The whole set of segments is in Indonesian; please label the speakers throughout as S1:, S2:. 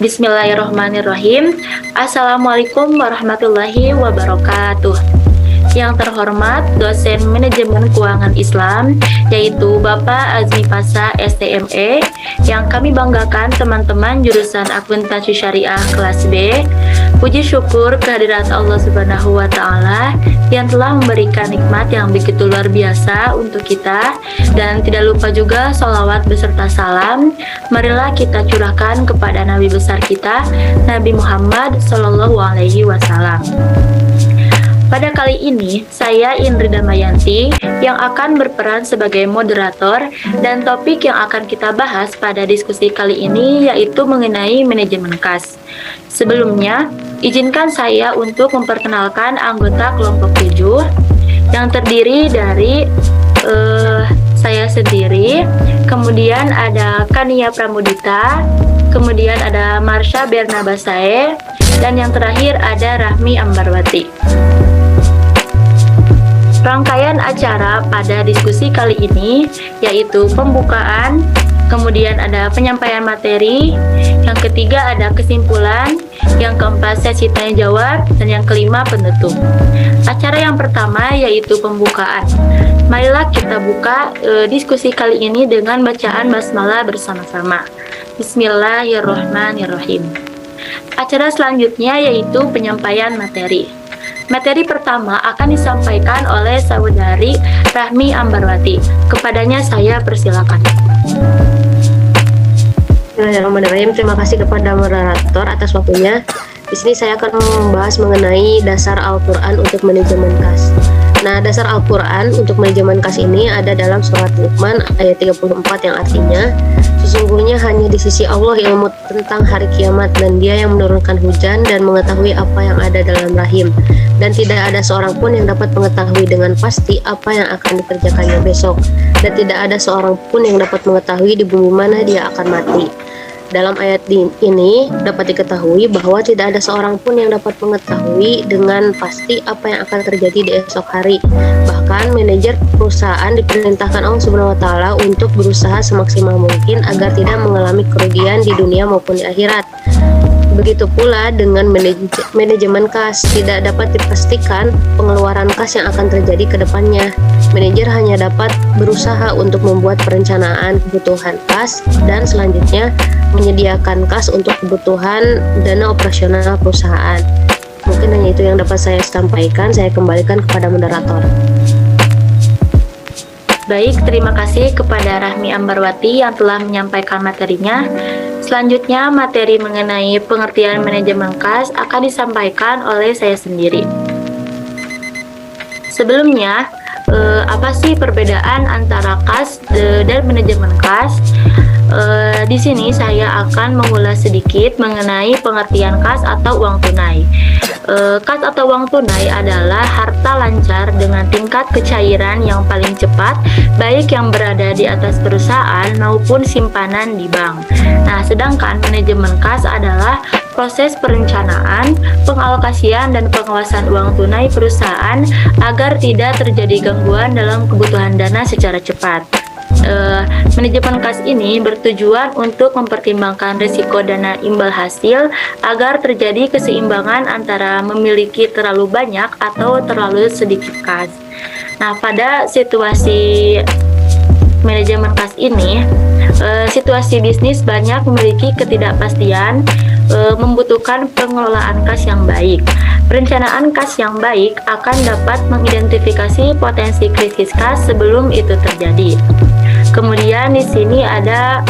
S1: Bismillahirrahmanirrahim. Assalamualaikum warahmatullahi wabarakatuh. Yang terhormat dosen manajemen keuangan Islam, yaitu Bapak Azmi Pasa STME, yang kami banggakan teman-teman jurusan akuntansi syariah kelas B. Puji syukur kehadirat Allah Subhanahu wa Ta'ala yang telah memberikan nikmat yang begitu luar biasa untuk kita, dan tidak lupa juga sholawat beserta salam marilah kita curahkan kepada Nabi besar kita, Nabi Muhammad Sallallahu Alaihi Wasallam. Pada kali ini, saya Indri Damayanti yang akan berperan sebagai moderator, dan topik yang akan kita bahas pada diskusi kali ini yaitu mengenai manajemen kas. Sebelumnya, izinkan saya untuk memperkenalkan anggota kelompok 7 yang terdiri dari saya sendiri, kemudian ada Kania Pramudita, kemudian ada Marsha Bernabasae, dan yang terakhir ada Rahmi Ambarwati. Rangkaian acara pada diskusi kali ini yaitu pembukaan, kemudian ada penyampaian materi, yang ketiga ada kesimpulan, yang keempat sesi tanya jawab, dan yang kelima penutup. Acara yang pertama yaitu pembukaan. Marilah kita buka diskusi kali ini dengan bacaan basmalah bersama-sama. Bismillahirrahmanirrahim. Acara selanjutnya yaitu penyampaian materi. Materi pertama akan disampaikan oleh saudari Rahmi Ambarwati. Kepadanya saya persilakan.
S2: Bismillahirrahmanirrahim. Terima kasih kepada moderator atas waktunya. Di sini saya akan membahas mengenai dasar Al-Quran untuk manajemen kas. Nah, dasar Al-Quran untuk manajemen kas ini ada dalam surat Luqman ayat 34 yang artinya, sesungguhnya hanya di sisi Allah ilmu tentang hari kiamat, dan Dia yang menurunkan hujan dan mengetahui apa yang ada dalam rahim, dan tidak ada seorang pun yang dapat mengetahui dengan pasti apa yang akan dikerjakannya besok, dan tidak ada seorang pun yang dapat mengetahui di bumi mana dia akan mati. Dalam ayat ini dapat diketahui bahwa tidak ada seorang pun yang dapat mengetahui dengan pasti apa yang akan terjadi di esok hari. Bahkan manajer perusahaan diperintahkan Allah Subhanahu wa Ta'ala untuk berusaha semaksimal mungkin agar tidak mengalami kerugian di dunia maupun di akhirat. Begitu pula dengan manajemen kas, tidak dapat dipastikan pengeluaran kas yang akan terjadi ke depannya. Manajer hanya dapat berusaha untuk membuat perencanaan kebutuhan kas dan selanjutnya menyediakan kas untuk kebutuhan dana operasional perusahaan. Mungkin hanya itu yang dapat saya sampaikan. Saya kembalikan kepada moderator.
S1: Baik, terima kasih kepada Rahmi Ambarwati yang telah menyampaikan materinya. Selanjutnya, materi mengenai pengertian manajemen kas akan disampaikan oleh saya sendiri. Sebelumnya, apa sih perbedaan antara kas dan manajemen kas? Di sini saya akan mengulas sedikit mengenai pengertian kas atau uang tunai. Kas atau uang tunai adalah harta lancar dengan tingkat kecairan yang paling cepat, baik yang berada di atas perusahaan maupun simpanan di bank. Nah, sedangkan manajemen kas adalah proses perencanaan, pengalokasian, dan pengawasan uang tunai perusahaan agar tidak terjadi gangguan dalam kebutuhan dana secara cepat. Manajemen kas ini bertujuan untuk mempertimbangkan risiko dana imbal hasil agar terjadi keseimbangan antara memiliki terlalu banyak atau terlalu sedikit kas. Nah, pada situasi manajemen kas ini, situasi bisnis banyak memiliki ketidakpastian, membutuhkan pengelolaan kas yang baik. Perencanaan kas yang baik akan dapat mengidentifikasi potensi krisis kas sebelum itu terjadi. Kemudian di sini ada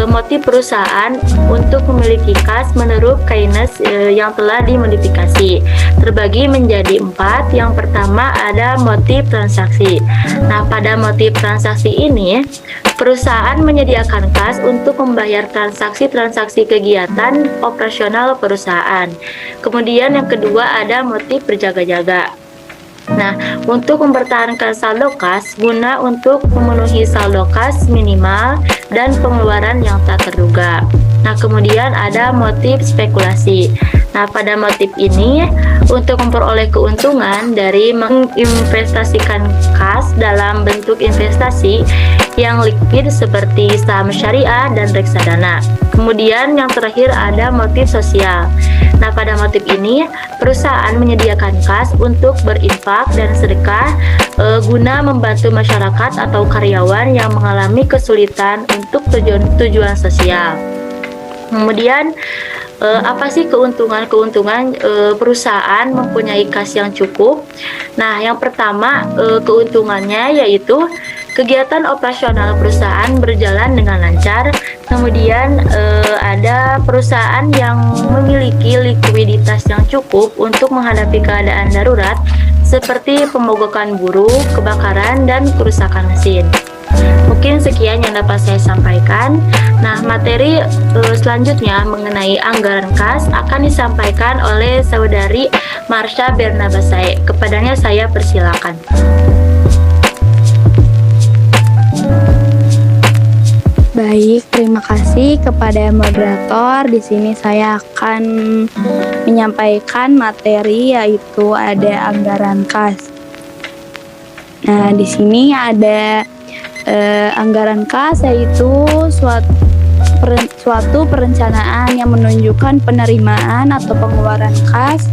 S1: motif perusahaan untuk memiliki kas menurut Keynes yang telah dimodifikasi. Terbagi menjadi 4. Yang pertama ada motif transaksi. Nah, pada motif transaksi ini, perusahaan menyediakan kas untuk membayar transaksi-transaksi kegiatan operasional perusahaan. Kemudian yang kedua ada motif berjaga-jaga. Nah, untuk mempertahankan saldo kas guna untuk memenuhi saldo kas minimal dan pengeluaran yang tak terduga. Nah, kemudian ada motif spekulasi. Nah, pada motif ini untuk memperoleh keuntungan dari menginvestasikan kas dalam bentuk investasi yang liquid seperti saham syariah dan reksadana. Kemudian yang terakhir ada motif sosial. Nah, pada motif ini perusahaan menyediakan kas untuk berinfak dan sedekah guna membantu masyarakat atau karyawan yang mengalami kesulitan untuk tujuan sosial. Kemudian apa sih keuntungan perusahaan mempunyai kas yang cukup? Nah, yang pertama keuntungannya yaitu kegiatan operasional perusahaan berjalan dengan lancar. Kemudian ada perusahaan yang memiliki likuiditas yang cukup untuk menghadapi keadaan darurat seperti pemogokan buruh, kebakaran, dan kerusakan mesin. Mungkin sekian yang dapat saya sampaikan. Nah, materi selanjutnya mengenai anggaran kas akan disampaikan oleh saudari Marsha Bernabasai. Kepadanya saya persilakan.
S3: Baik, terima kasih kepada moderator. Di sini saya akan menyampaikan materi yaitu ada anggaran kas. Nah, di sini ada anggaran kas yaitu suatu perencanaan yang menunjukkan penerimaan atau pengeluaran kas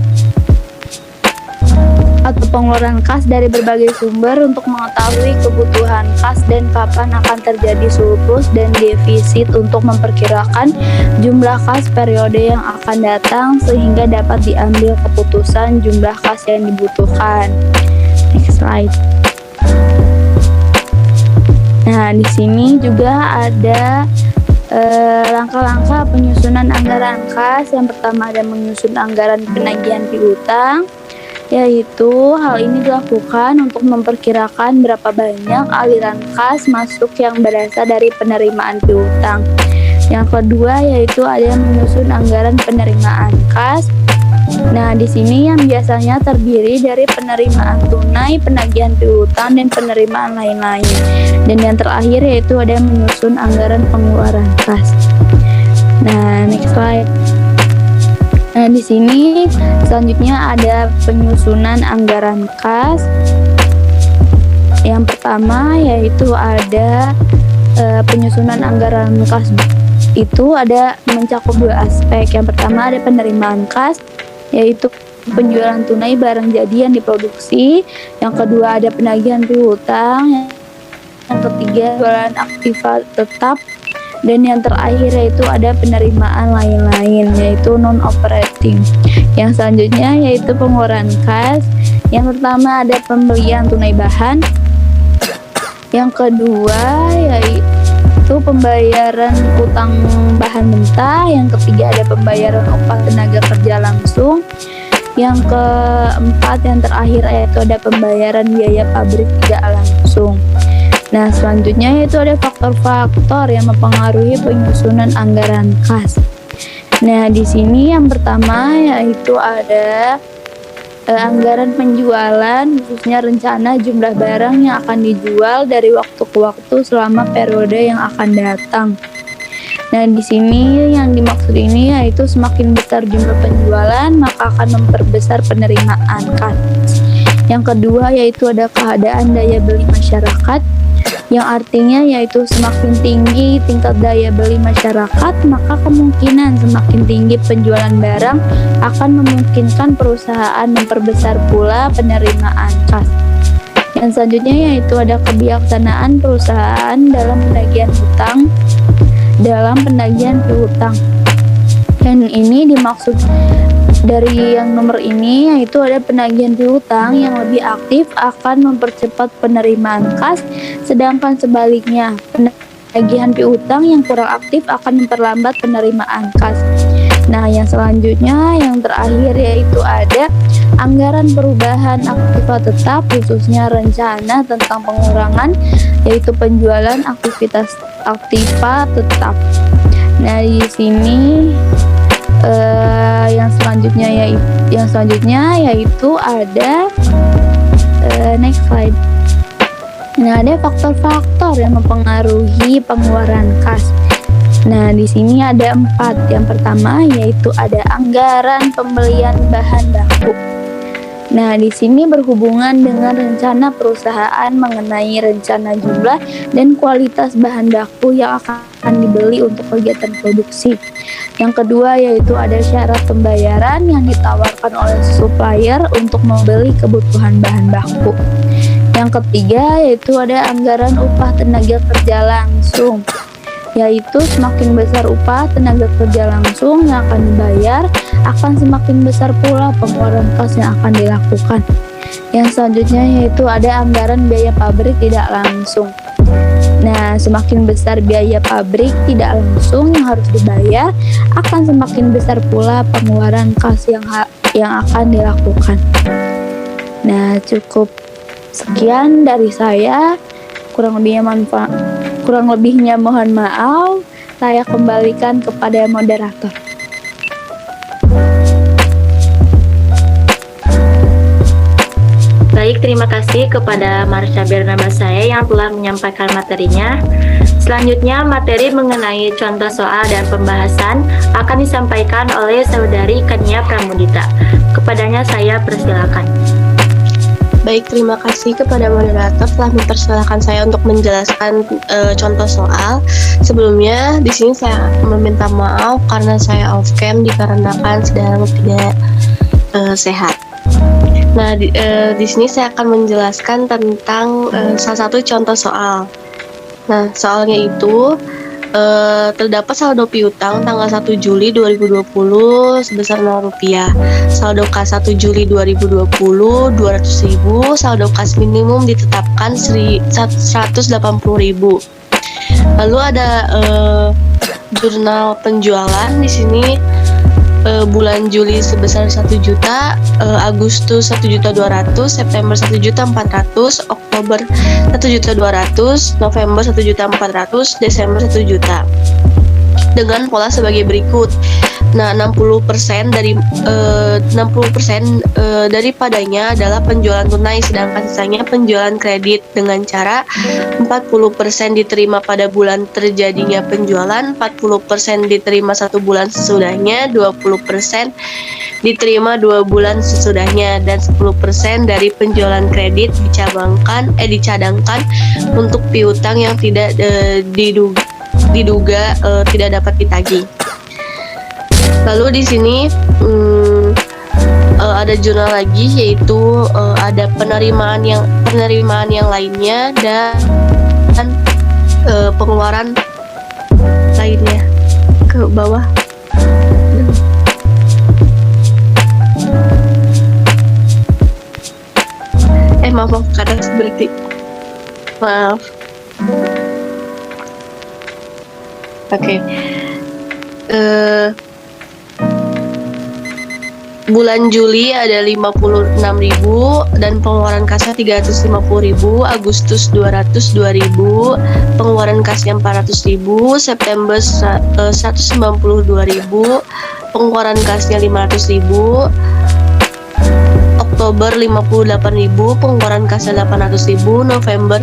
S3: dari berbagai sumber untuk mengetahui kebutuhan kas dan kapan akan terjadi surplus dan defisit untuk memperkirakan jumlah kas periode yang akan datang sehingga dapat diambil keputusan jumlah kas yang dibutuhkan. Next slide. Nah, di sini juga ada langkah-langkah penyusunan anggaran kas. Yang pertama ada menyusun anggaran penagihan piutang, yaitu hal ini dilakukan untuk memperkirakan berapa banyak aliran kas masuk yang berasal dari penerimaan piutang. Yang kedua yaitu ada menyusun anggaran penerimaan kas. Nah, di sini yang biasanya terdiri dari penerimaan tunai, penagihan piutang, dan penerimaan lain-lain. Dan yang terakhir yaitu ada menyusun anggaran pengeluaran kas. Nah, next slide. Nah, di sini selanjutnya ada penyusunan anggaran kas. Yang pertama yaitu ada penyusunan anggaran kas itu ada mencakup dua aspek. Yang pertama ada penerimaan kas, yaitu penjualan tunai barang jadi yang diproduksi. Yang kedua ada penagihan piutang. Yang ketiga jualan aktiva tetap. Dan yang terakhir yaitu ada penerimaan lain-lain yaitu non-operating. Yang selanjutnya yaitu pengeluaran kas. Yang pertama ada pembelian tunai bahan. Yang kedua yaitu pembayaran utang bahan mentah. Yang ketiga ada pembayaran upah tenaga kerja langsung. Yang keempat yang terakhir yaitu ada pembayaran biaya pabrik tidak langsung. Nah, selanjutnya yaitu ada faktor-faktor yang mempengaruhi penyusunan anggaran kas. Nah, di sini yang pertama yaitu ada anggaran penjualan, khususnya rencana jumlah barang yang akan dijual dari waktu ke waktu selama periode yang akan datang. Nah, di sini yang dimaksud ini yaitu semakin besar jumlah penjualan, maka akan memperbesar penerimaan kas. Yang kedua yaitu ada keadaan daya beli masyarakat, yang artinya yaitu semakin tinggi tingkat daya beli masyarakat, maka kemungkinan semakin tinggi penjualan barang akan memungkinkan perusahaan memperbesar pula penerimaan kas. Yang selanjutnya yaitu ada kebijaksanaan perusahaan dalam penagihan piutang. Dan ini dimaksud dari yang nomor ini yaitu ada penagihan piutang yang lebih aktif akan mempercepat penerimaan kas, sedangkan sebaliknya penagihan piutang yang kurang aktif akan memperlambat penerimaan kas. Nah, yang selanjutnya yang terakhir yaitu ada anggaran perubahan aktiva tetap, khususnya rencana tentang pengurangan yaitu penjualan aktivitas aktiva tetap. Nah, di sini yang selanjutnya yaitu ada next slide. Nah, ada faktor-faktor yang mempengaruhi pengeluaran kas. Nah, di sini ada 4. Yang pertama yaitu ada anggaran pembelian bahan baku. Nah, di sini berhubungan dengan rencana perusahaan mengenai rencana jumlah dan kualitas bahan baku yang akan dibeli untuk kegiatan produksi. Yang kedua yaitu ada syarat pembayaran yang ditawarkan oleh supplier untuk membeli kebutuhan bahan baku. Yang ketiga yaitu ada anggaran upah tenaga kerja langsung, yaitu semakin besar upah tenaga kerja langsung yang akan dibayar, akan semakin besar pula pengeluaran kas yang akan dilakukan. Yang selanjutnya yaitu ada anggaran biaya pabrik tidak langsung. Nah, semakin besar biaya pabrik tidak langsung yang harus dibayar, akan semakin besar pula pengeluaran kas yang akan dilakukan. Nah, cukup sekian dari saya. Kurang lebihnya mohon maaf. Saya kembalikan kepada moderator.
S1: Baik, terima kasih kepada Marsha Bernabassaya saya yang telah menyampaikan materinya. Selanjutnya, materi mengenai contoh soal dan pembahasan akan disampaikan oleh Saudari Kania Pramudita. Kepadanya saya persilakan.
S2: Baik, terima kasih kepada moderator telah mempersilahkan saya untuk menjelaskan contoh soal. Sebelumnya, di sini saya meminta maaf karena saya off cam dikarenakan sedang tidak sehat. Nah, di sini saya akan menjelaskan tentang salah satu contoh soal. Nah, soalnya itu terdapat saldo piutang tanggal 1 Juli 2020 sebesar Rp0. Saldo kas 1 Juli 2020 200.000, saldo kas minimum ditetapkan 180.000. Lalu ada jurnal penjualan di sini. Bulan Juli sebesar 1 juta, Agustus 1.200.000, September 1.400.000, Oktober 1.200.000, November 1.400.000, Desember 1 juta. Dengan pola sebagai berikut. Nah, 60% daripadanya adalah penjualan tunai, sedangkan sisanya penjualan kredit dengan cara 40% diterima pada bulan terjadinya penjualan, 40% diterima 1 bulan sesudahnya, 20% diterima 2 bulan sesudahnya, dan 10% dari penjualan kredit dicadangkan untuk piutang yang tidak diduga tidak dapat ditagih. Lalu di sini ada jurnal lagi, yaitu ada penerimaan yang lainnya dan pengeluaran lainnya ke bawah. Maaf karena berarti maaf. Oke. Bulan Juli ada 56.000 dan pengeluaran kasnya 350.000, Agustus 202.000, pengeluaran kasnya 400.000, September 192.000, pengeluaran kasnya 500.000, Oktober 58.000, pengeluaran kasnya 800.000, November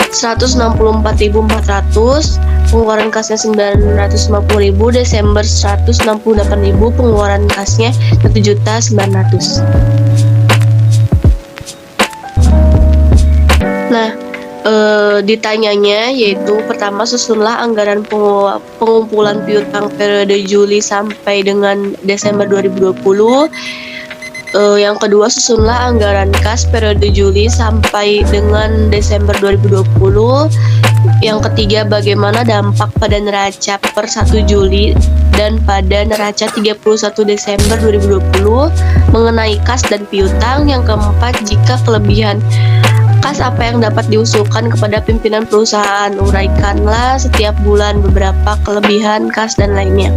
S2: 164.400, pengeluaran kasnya 950.000, Desember 168.000, pengeluaran kasnya 1.900.000. Nah, ditanyanya yaitu pertama, susunlah anggaran pengumpulan piutang periode Juli sampai dengan Desember 2020. Yang kedua, susunlah anggaran kas periode Juli sampai dengan Desember 2020. Yang ketiga, bagaimana dampak pada neraca per 1 Juli dan pada neraca 31 Desember 2020 mengenai kas dan piutang. Yang keempat, jika kelebihan kas apa yang dapat diusulkan kepada pimpinan perusahaan, uraikanlah setiap bulan beberapa kelebihan kas dan lainnya.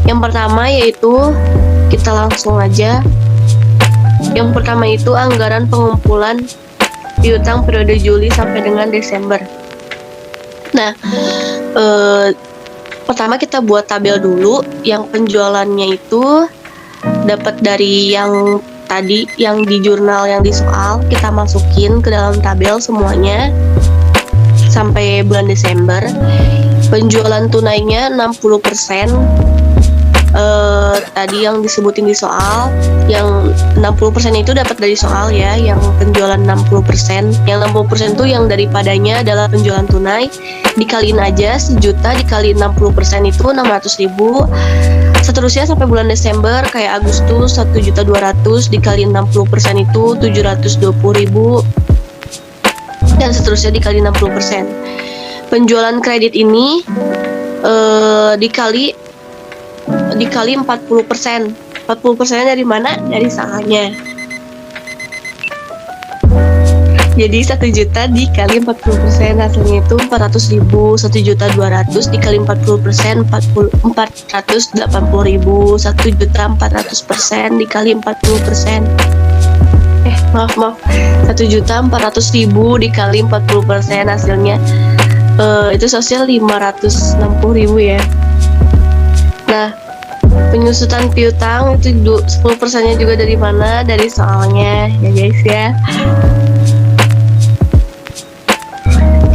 S2: Yang pertama yaitu, kita langsung aja. Yang pertama itu anggaran pengumpulan piutang periode Juli sampai dengan Desember. Nah, pertama kita buat tabel dulu. Yang penjualannya itu dapat dari yang tadi, yang di jurnal yang di soal, kita masukin ke dalam tabel semuanya sampai bulan Desember. penjualan tunainya 60%. Tadi yang disebutin di soal, yang 60% itu dapat dari soal ya, yang penjualan 60%. Yang 60% itu yang daripadanya adalah penjualan tunai, dikaliin aja 1 juta dikali 60% itu 600.000. Seterusnya sampai bulan Desember kayak Agustus 1.200.000 dikali 60% itu 720.000, dan seterusnya dikali 60%. Penjualan kredit ini dikali 40%. 40% dari mana? Dari salahnya. Jadi 1 juta dikali 40% hasilnya itu 400.000. 1.200.000 dikali 40% 480.000. 1.400% dikali 40%. Maaf 1.400.000 dikali 40% hasilnya itu sosial 560.000 ya. Nah, penyusutan piutang itu 10%-nya juga dari mana? Dari soalnya ya guys ya.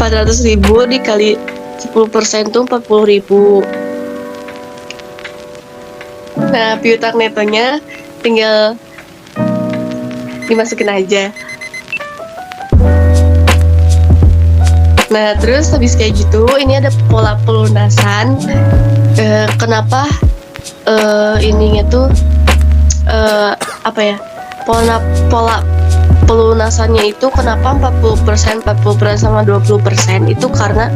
S2: 400.000 dikali 10% itu 40.000. Nah, piutang netonya tinggal dimasukin aja. Nah, terus habis kayak gitu, ini ada pola pelunasan. Kenapa ininya tuh pola pelunasannya itu kenapa 40% sama 20% itu karena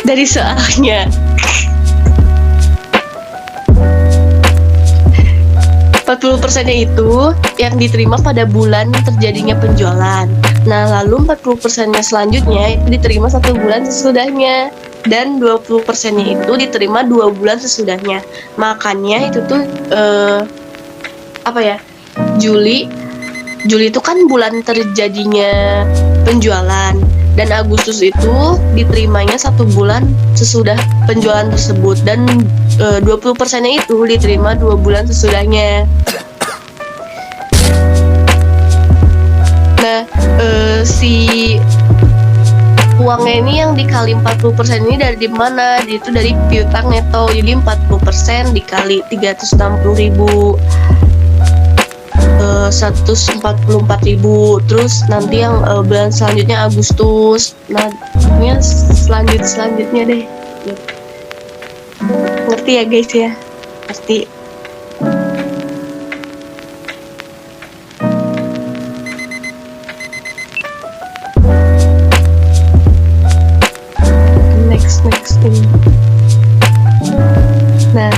S2: dari soalnya. 40%-nya itu yang diterima pada bulan terjadinya penjualan. Nah, lalu 40%-nya selanjutnya itu diterima 1 bulan sesudahnya. Dan 20%-nya itu diterima 2 bulan sesudahnya. Makanya itu tuh Juli itu kan bulan terjadinya penjualan, dan Agustus itu diterimanya 1 bulan sesudah penjualan tersebut, dan 20%-nya itu diterima 2 bulan sesudahnya. Nah, si uangnya ini yang dikali 40% ini dari mana? Itu dari piutang neto. Jadi 40% dikali 360.000, 144.000. Terus nanti yang bulan selanjutnya Agustus. Nah, ini selanjutnya deh. Ngerti ya guys ya? Ngerti. Next ini. Nah,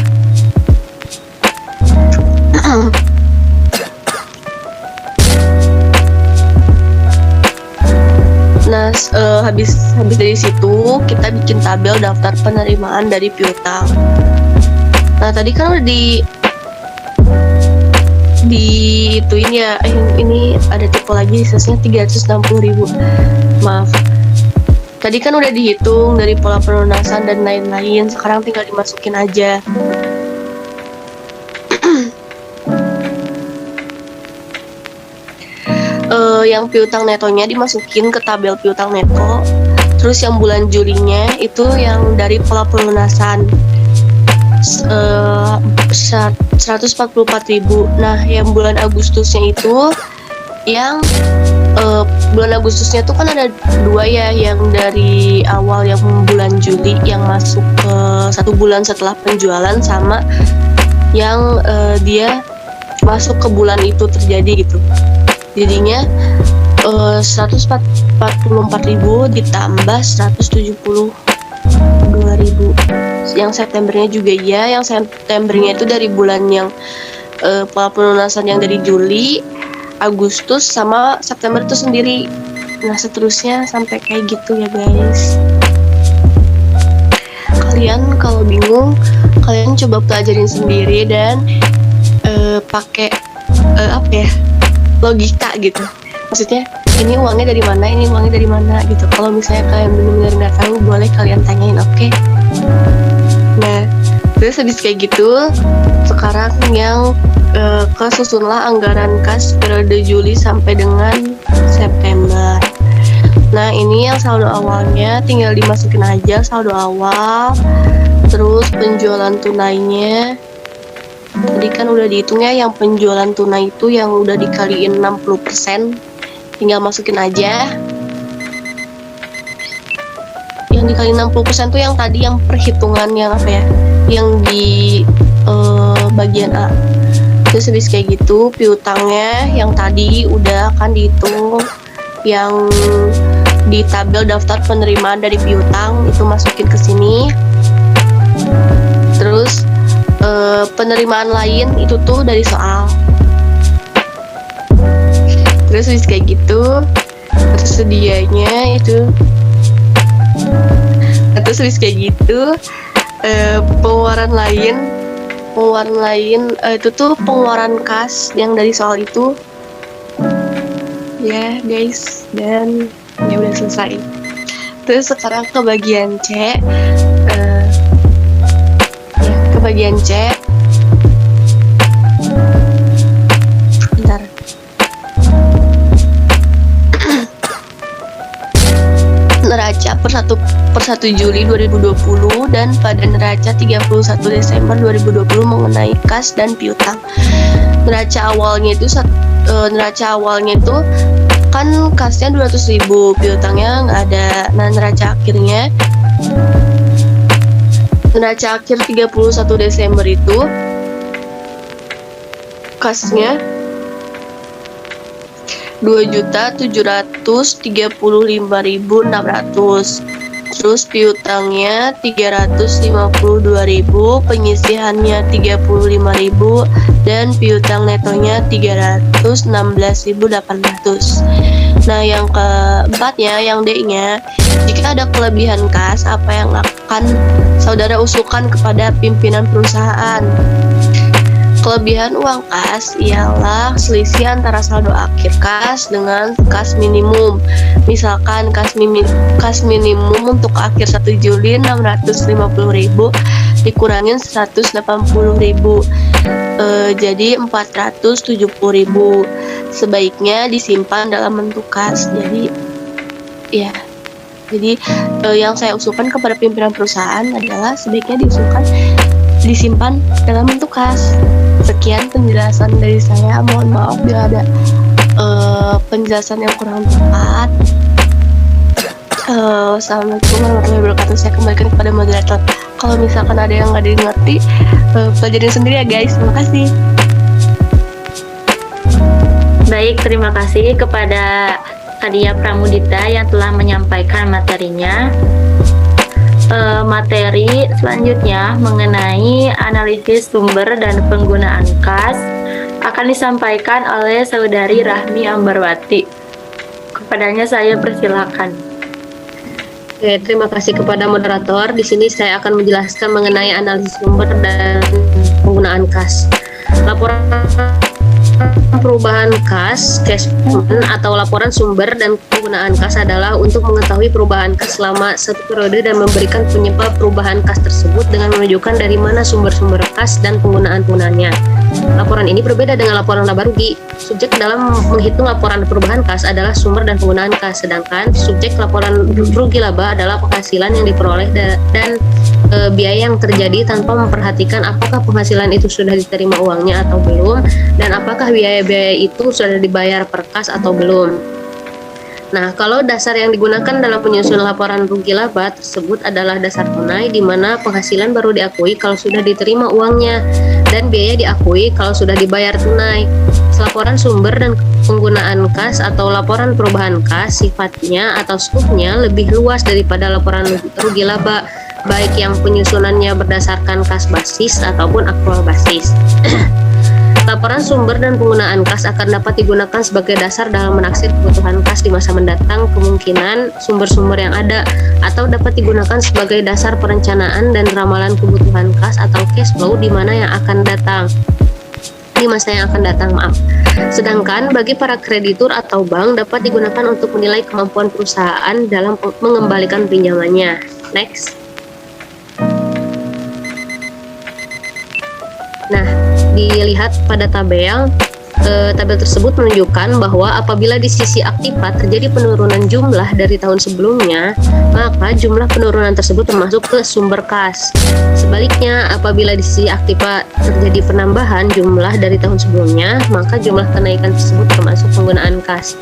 S2: habis dari situ kita bikin tabel daftar penerimaan dari piutang. Nah, tadi kan udah ituin ya, ini ada tipe lagi, sisanya 360.000. Maaf. Tadi kan udah dihitung dari pola pelunasan dan lain-lain, sekarang tinggal dimasukin aja. Yang piutang netonya dimasukin ke tabel piutang neto. Terus yang bulan Julinya itu yang dari pola pelunasan 144.000. Nah, yang bulan Agustusnya itu yang bulan Agustusnya tuh kan ada 2 ya, yang dari awal yang bulan Juli yang masuk ke 1 bulan setelah penjualan, sama yang dia masuk ke bulan itu terjadi gitu. Jadinya 144.000 ditambah 172.000. Yang Septembernya juga iya, yang Septembernya itu dari bulan yang pola pelunasan yang dari Juli, Agustus sama September itu sendiri. Nah, seterusnya sampai kayak gitu ya guys. Kalian kalau bingung, kalian coba pelajarin sendiri dan pakai logika gitu. Maksudnya ini uangnya dari mana, ini uangnya dari mana gitu. Kalau misalnya kalian benar-benar nggak tahu, boleh kalian tanyain, oke? Nah, terus habis kayak gitu, sekarang yang kesusunlah anggaran kas periode Juli sampai dengan September. Nah, ini sini yang saldo awalnya tinggal dimasukin aja saldo awal. Terus penjualan tunainya tadi kan udah dihitung ya, yang penjualan tunai itu yang udah dikaliin 60%, tinggal masukin aja. Yang dikali 60% tuh yang tadi yang perhitungan yang apa ya, yang di bagian A. Terus habis kayak gitu piutangnya yang tadi udah kan dihitung, yang di tabel daftar penerimaan dari piutang itu masukin ke sini. Terus penerimaan lain itu tuh dari soal. Terus habis kayak gitu tersedianya itu. Terus habis kayak gitu pengeluaran lain itu tuh pengeluaran kas yang dari soal itu ya guys, dan ya udah selesai. Terus sekarang ke bagian C. Ke bagian C. Bentar. Neraca per 1 Juli 2020 dan pada neraca 31 Desember 2020 mengenai kas dan piutang. Neraca awalnya itu kan kasnya 200.000, piutangnya nggak ada. Nah, neraca akhir 31 Desember itu kasnya 2.735.600, terus piutangnya 352.000, penyisihannya 35.000, dan piutang netonya 316.800. Nah, yang keempatnya, yang D-nya, jika ada kelebihan kas, apa yang akan saudara usulkan kepada pimpinan perusahaan? Kelebihan uang kas ialah selisih antara saldo akhir kas dengan kas minimum. Misalkan kas minimum untuk akhir 1 Juli 650.000 dikurangin 180.000, jadi 470.000. Sebaiknya disimpan dalam bentuk kas. Jadi yang saya usulkan kepada pimpinan perusahaan adalah sebaiknya disimpan dalam bentuk kas. Sekian penjelasan dari saya. Mohon maaf bila ada penjelasan yang kurang tepat. Assalamualaikum warahmatullahi wabarakatuh. Saya kembalikan kepada moderator. Kalau misalkan ada yang nggak dimengerti, pelajarin sendiri ya guys. Terima kasih.
S1: Baik, terima kasih kepada Kadia Pramudita yang telah menyampaikan materinya. Materi selanjutnya mengenai analisis sumber dan penggunaan kas akan disampaikan oleh Saudari Rahmi Ambarwati. Kepadanya saya persilakan.
S2: Oke, terima kasih kepada moderator. Di sini saya akan menjelaskan mengenai analisis sumber dan penggunaan kas. Laporan perubahan kas, cash payment atau laporan sumber dan penggunaan kas adalah untuk mengetahui perubahan kas selama satu periode dan memberikan penyebab perubahan kas tersebut dengan menunjukkan dari mana sumber-sumber kas dan penggunaannya. Laporan ini berbeda dengan laporan laba rugi. Subjek dalam menghitung laporan perubahan kas adalah sumber dan penggunaan kas, sedangkan subjek laporan rugi laba adalah penghasilan yang diperoleh dan biaya yang terjadi tanpa memperhatikan apakah penghasilan itu sudah diterima uangnya atau belum, dan apakah biaya-biaya itu sudah dibayar per kas atau belum. Nah, kalau dasar yang digunakan dalam penyusun laporan rugi laba tersebut adalah dasar tunai, di mana penghasilan baru diakui kalau sudah diterima uangnya dan biaya diakui kalau sudah dibayar tunai. Laporan sumber dan penggunaan kas atau laporan perubahan kas sifatnya atau skupnya lebih luas daripada laporan rugi laba, baik yang penyusunannya berdasarkan kas basis ataupun aktual basis. Laporan sumber dan penggunaan kas akan dapat digunakan sebagai dasar dalam menaksir kebutuhan kas di masa mendatang, kemungkinan sumber-sumber yang ada, atau dapat digunakan sebagai dasar perencanaan dan ramalan kebutuhan kas atau cash flow di masa yang akan datang. Sedangkan bagi para kreditur atau bank dapat digunakan untuk menilai kemampuan perusahaan dalam mengembalikan pinjamannya. Next. Nah, dilihat pada tabel Tabel tersebut menunjukkan bahwa apabila di sisi aktiva terjadi penurunan jumlah dari tahun sebelumnya, maka jumlah penurunan tersebut termasuk ke sumber kas. Sebaliknya, apabila di sisi aktiva terjadi penambahan jumlah dari tahun sebelumnya, maka jumlah kenaikan tersebut termasuk penggunaan kas.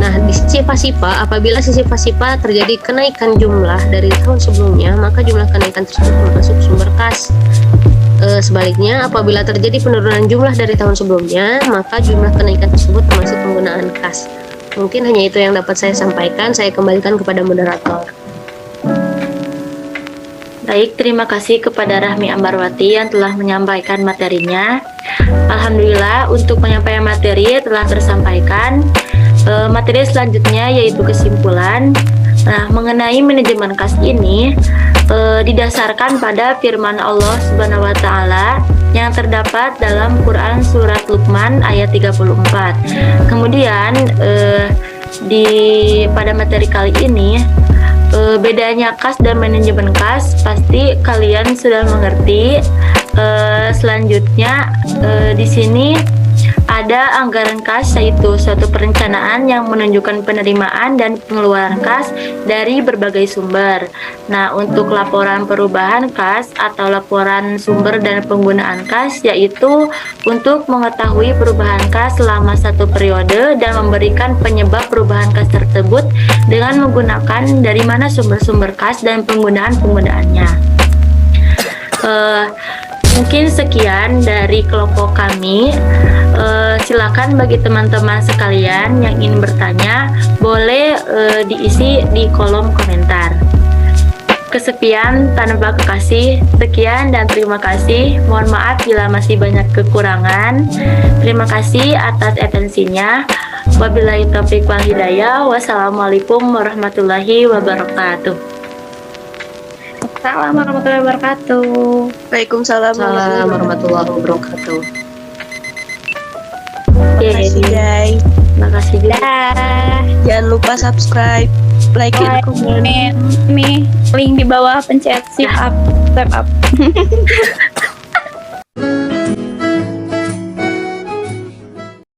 S2: Nah, di sisi pasiva, apabila sisi pasiva terjadi kenaikan jumlah dari tahun sebelumnya, maka jumlah kenaikan tersebut termasuk sumber kas. Sebaliknya, apabila terjadi penurunan jumlah dari tahun sebelumnya, maka jumlah kenaikan tersebut termasuk penggunaan kas. Mungkin hanya itu yang dapat saya sampaikan. Saya kembalikan kepada moderator.
S1: Baik, terima kasih kepada Rahmi Ambarwati yang telah menyampaikan materinya. Alhamdulillah, untuk penyampaian materi telah tersampaikan. Materi selanjutnya yaitu kesimpulan. Nah, mengenai manajemen kas ini didasarkan pada firman Allah Subhanahu wa taala yang terdapat dalam Quran surat Luqman ayat 34. Kemudian pada materi kali ini bedanya kas dan manajemen kas pasti kalian sudah mengerti. Selanjutnya di sini ada anggaran kas, yaitu suatu perencanaan yang menunjukkan penerimaan dan pengeluaran kas dari berbagai sumber. Nah, untuk laporan perubahan kas atau laporan sumber dan penggunaan kas, yaitu untuk mengetahui perubahan kas selama satu periode dan memberikan penyebab perubahan kas tersebut dengan menggunakan dari mana sumber-sumber kas dan penggunaannya. Mungkin sekian dari kelompok kami. Silakan bagi teman-teman sekalian yang ingin bertanya, boleh diisi di kolom komentar. Kesepian tanpa kekasih. Sekian dan terima kasih. Mohon maaf bila masih banyak kekurangan. Terima kasih atas atensinya. Wabillahi taufiq wal hidayah. Wassalamualaikum warahmatullahi wabarakatuh. Assalamualaikum warahmatullahi wabarakatuh.
S4: Waalaikumsalam
S2: warahmatullahi wabarakatuh.
S4: Terima kasih, Jai.
S1: Terima kasih juga.
S3: Dah.
S4: Jangan lupa subscribe, like, dan komen.
S3: Nih, link di bawah pencet swipe up.